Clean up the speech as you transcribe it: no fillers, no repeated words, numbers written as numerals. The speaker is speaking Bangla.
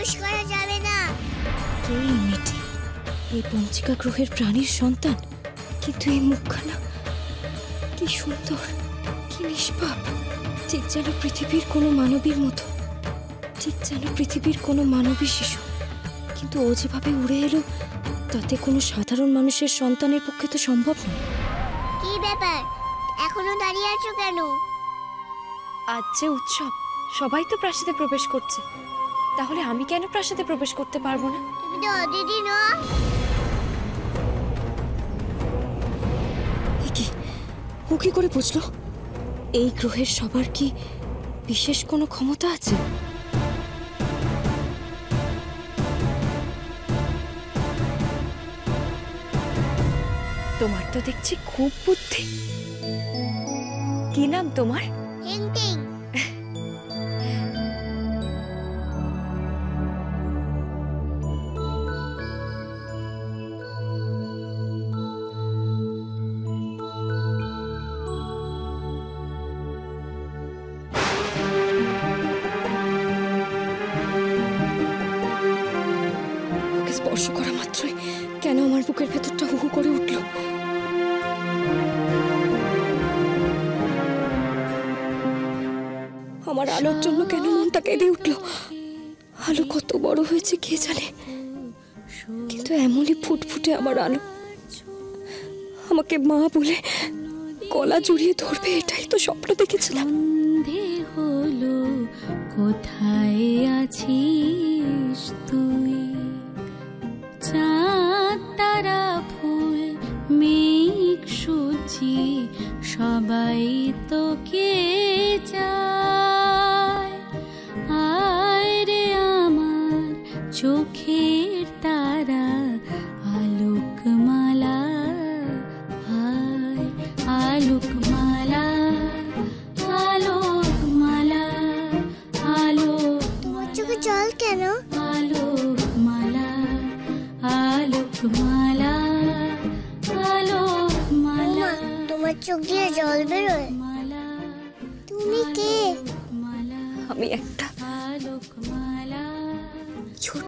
প্রবেশ করা যাবে না। এই মেয়েটি এই পঞ্চিকা গ্রহের প্রাণীর সন্তান, কিন্তু এই মুখখানা কি সুন্দর, কি নিষ্পাপ, ঠিক যেন পৃথিবীর কোনো মানবীর মতো, ঠিক যেন পৃথিবীর কোনো মানবী শিশু। কিন্তু ও যেভাবে উড়ে এলো তাতে কোনো সাধারণ মানুষের সন্তানের পক্ষে তো সম্ভব নয়। কি ব্যাপার, এখনো দাঁড়িয়ে আছো কেন? আজ যে উৎসব, সবাই তো প্রাসাদে প্রবেশ করছে, তাহলে আমি কেন প্রাসাদে প্রবেশ করতে পারবো না? তুমি তো অদিতি না। ও কি করে বুঝলো? এই গ্রহের সবার কি বিশেষ কোনো ক্ষমতা আছে? তোমার তো দেখছি খুব বুদ্ধি। কি নাম তোমার? হিংটিং। ওকে স্পর্শ করা মাত্রই কেন আমার বুকের ভেতরটা হু হু করে উঠল। আমার আলোর জন্য কেন মনটা কেঁদে উঠল। আলো কত বড় হয়েছে কে জানে, কিন্তু এমনই ফুটফুটে আমার আলো আমাকে মা বলে গলা জড়িয়ে ধরবে, এটাই তো স্বপ্ন দেখেছিলাম। হলো কোথায় আছিস তুই, চাঁদ তারা ফুল মেঘ সূর্যি সবাই তোকে চায়। আয় রে আমার চোখের তারা আলোকমালা, আয় আলোকমালা, আলোকমালা, তোমার চোখে জল কেন? আলোকমালা, আলোকমালা, আলোকমালা, তোমার চোখ দিয়ে জল বেরোয়? তুমি কে? আমি একটা আলোকমালা। ছোট